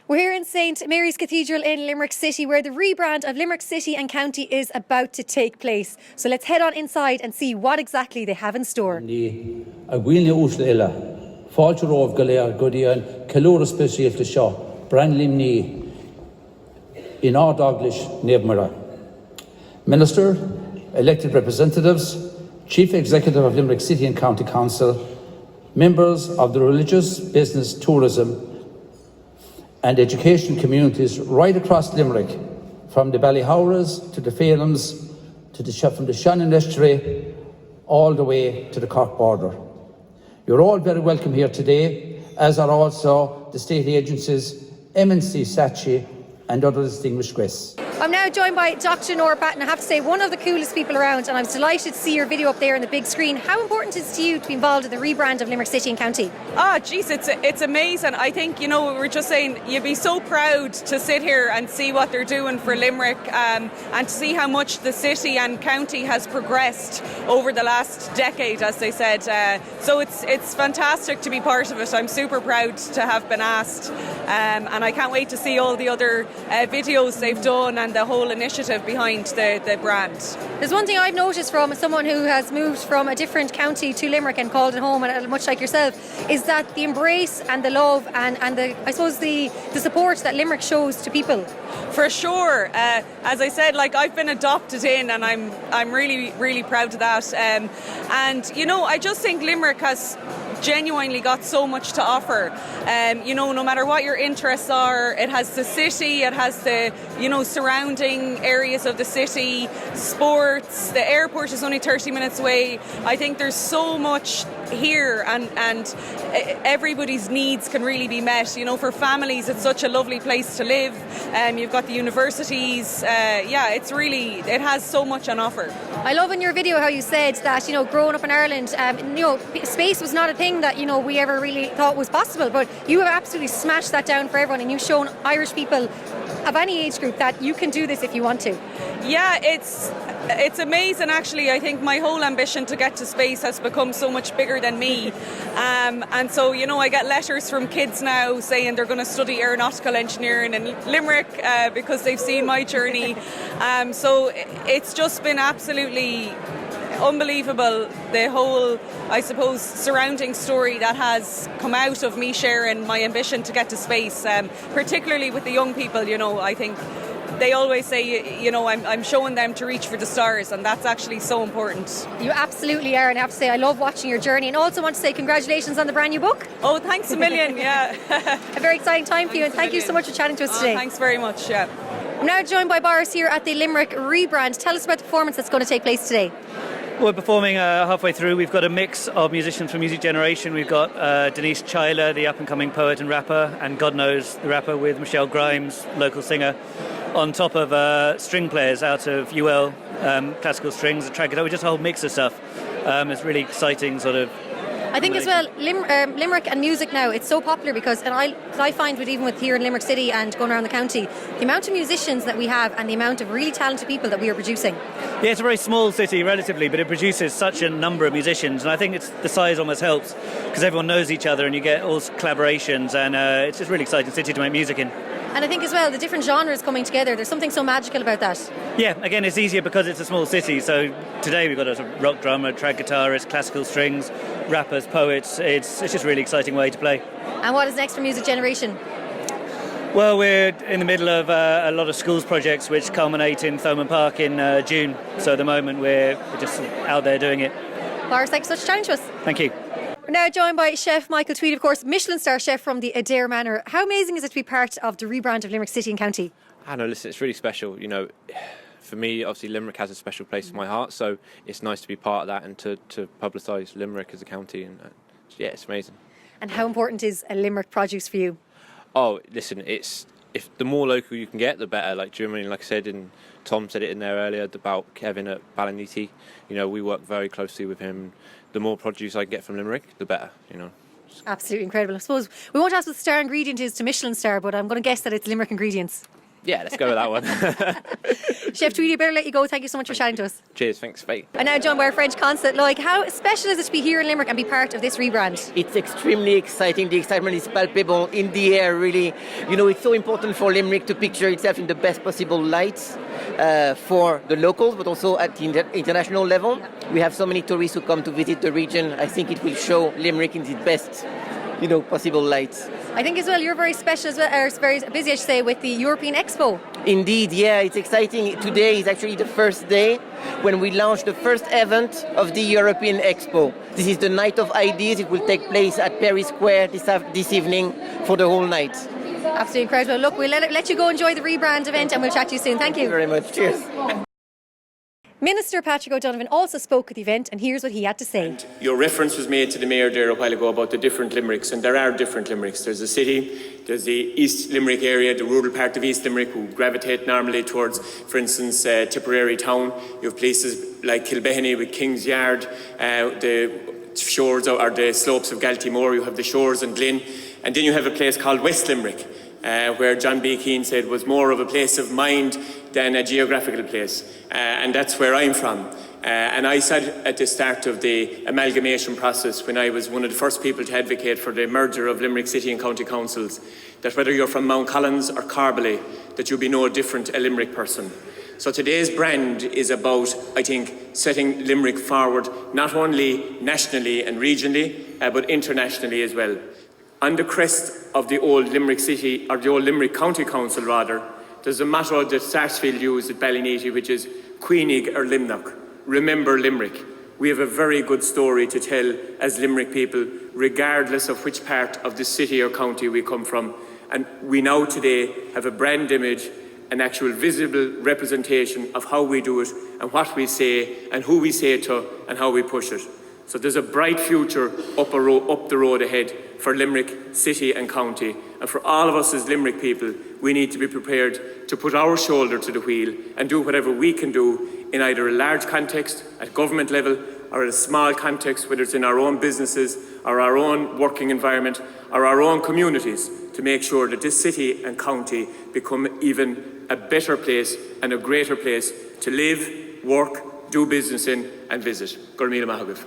We're here in St Mary's Cathedral in Limerick City, where the rebrand of Limerick City and County is about to take place. So let's head on inside and see what exactly they have in store. Minister, elected representatives, Chief Executive of Limerick City and County Council, members of the religious, business, tourism and education communities right across Limerick, from the Ballyhowras to the Phelan's, from the Shannon Estuary, all the way to the Cork border. You're all very welcome here today, as are also the state agencies, MNC Saatchi and other distinguished guests. I'm now joined by Dr Norah Patten. I have to say, one of the coolest people around, and I'm delighted to see your video up there on the big screen. How important is it to you to be involved in the rebrand of Limerick City and County? It's amazing. I think, we were just saying, you'd be so proud to sit here and see what they're doing for Limerick, and to see how much the city and county has progressed over the last decade, as they said. So it's fantastic to be part of it. I'm super proud to have been asked, and I can't wait to see all the other videos they've done and the whole initiative behind the brand. There's one thing I've noticed from someone who has moved from a different county to Limerick and called it home, and much like yourself, is that the embrace and the love and the, I suppose, the support that Limerick shows to people. For sure. As I said, I've been adopted in, and I'm really, really proud of that. And I just think Limerick has genuinely got so much to offer. No matter what your interests are, it has the city, it has the surrounding areas of the city, sports, the airport is only 30 minutes away. I think there's so much here, and everybody's needs can really be met. For families, it's such a lovely place to live. You've got the universities. It has so much on offer. I love in your video how you said that growing up in Ireland, space was not a thing that we ever really thought was possible, but you have absolutely smashed that down for everyone, and you've shown Irish people of any age group that you can do this if you want to. Yeah, it's amazing actually. I think my whole ambition to get to space has become so much bigger than me, and so I get letters from kids now saying they're going to study aeronautical engineering in Limerick because they've seen my journey. So it's just been absolutely unbelievable, the whole, I suppose, surrounding story that has come out of me sharing my ambition to get to space, particularly with the young people. I think they always say, I'm showing them to reach for the stars, and that's actually so important. You absolutely are, and I have to say, I love watching your journey, and also want to say congratulations on the brand new book. Oh, thanks a million, yeah. A very exciting time for you, and thank you so much for chatting to us today. Thanks very much, yeah. I'm now joined by Boris here at the Limerick rebrand. Tell us about the performance that's going to take place today. We're performing halfway through. We've got a mix of musicians from Music Generation. We've got Denise Chyler, the up-and-coming poet and rapper, and God Knows, the rapper, with Michelle Grimes, local singer, on top of string players out of UL, classical strings, a track guitar. We just a whole mix of stuff. It's really exciting sort of. I think as well, Limerick and music now, it's so popular because, and I find even with here in Limerick City and going around the county, the amount of musicians that we have and the amount of really talented people that we are producing. Yeah, it's a very small city relatively, but it produces such a number of musicians, and I think the size almost helps because everyone knows each other and you get all collaborations, and it's just a really exciting city to make music in. And I think as well, the different genres coming together, there's something so magical about that. Yeah, again, it's easier because it's a small city. So today we've got a rock drummer, track guitarist, classical strings, rappers, poets. It's just a really exciting way to play. And what is next for Music Generation? Well, we're in the middle of a lot of schools projects which culminate in Thomond Park in June. So at the moment we're just out there doing it. Boris, thanks so much for chatting to us. Thank you. We're now joined by Chef Michael Tweedy, of course, Michelin star chef from the Adair Manor. How amazing is it to be part of the rebrand of Limerick City and County? I know, listen, it's really special. For me, obviously, Limerick has a special place in my heart, so it's nice to be part of that and to publicise Limerick as a county. And yeah, it's amazing. And how important is a Limerick produce for you? Oh, listen, if the more local you can get, the better. Like I said, and Tom said it in there earlier about Kevin at Ballinity. We work very closely with him. The more produce I get from Limerick, the better. Absolutely incredible. I suppose we won't ask what the star ingredient is to Michelin star, but I'm going to guess that it's Limerick ingredients. Yeah, let's go with that one. Chef Tweedy, better let you go. Thank you so much for chatting to us. Cheers, thanks, bye. And now joined by our French consulate, Loic. How special is it to be here in Limerick and be part of this rebrand? It's extremely exciting. The excitement is palpable in the air, really. You know, it's so important for Limerick to picture itself in the best possible light for the locals, but also at the international level. We have so many tourists who come to visit the region. I think it will show Limerick in its best, possible light. I think as well you're very special as well, or very busy, I should say, with the European Expo. Indeed, yeah, it's exciting. Today is actually the first day when we launch the first event of the European Expo. This is the Night of Ideas. It will take place at Paris Square this evening for the whole night. Absolutely incredible. Look, we'll let you go enjoy the rebrand event and we'll chat to you soon. Thank you. Thank you very much. Cheers. Minister Patrick O'Donovan also spoke at the event, and here's what he had to say. And your reference was made to the Mayor there a while ago about the different Limericks, and there are different Limericks. There's the city, there's the East Limerick area, the rural part of East Limerick, who gravitate normally towards, for instance, Tipperary town. You have places like Kilbeheny with King's Yard, the shores or the slopes of Galtymore. You have the shores and Glyn, and then you have a place called West Limerick, where John B. Keane said was more of a place of mind than a geographical place, and that's where I'm from. And I said at the start of the amalgamation process, when I was one of the first people to advocate for the merger of Limerick City and County Councils, that whether you're from Mount Collins or Carbery, that you'll be no different a Limerick person. So today's brand is about, I think, setting Limerick forward, not only nationally and regionally, but internationally as well. On the crest of the old Limerick City, or the old Limerick County Council rather, there's a motto that Sarsfield used at Ballyneety, which is Queenig or Limnock. Remember Limerick. We have a very good story to tell as Limerick people, regardless of which part of the city or county we come from. And we now today have a brand image, an actual visible representation of how we do it and what we say and who we say it to and how we push it. So there's a bright future up the road ahead for Limerick City and County. And for all of us as Limerick people, we need to be prepared to put our shoulder to the wheel and do whatever we can do in either a large context at government level or at a small context, whether it's in our own businesses or our own working environment or our own communities, to make sure that this city and county become even a better place and a greater place to live, work, do business in and visit. Gormila Mahagov.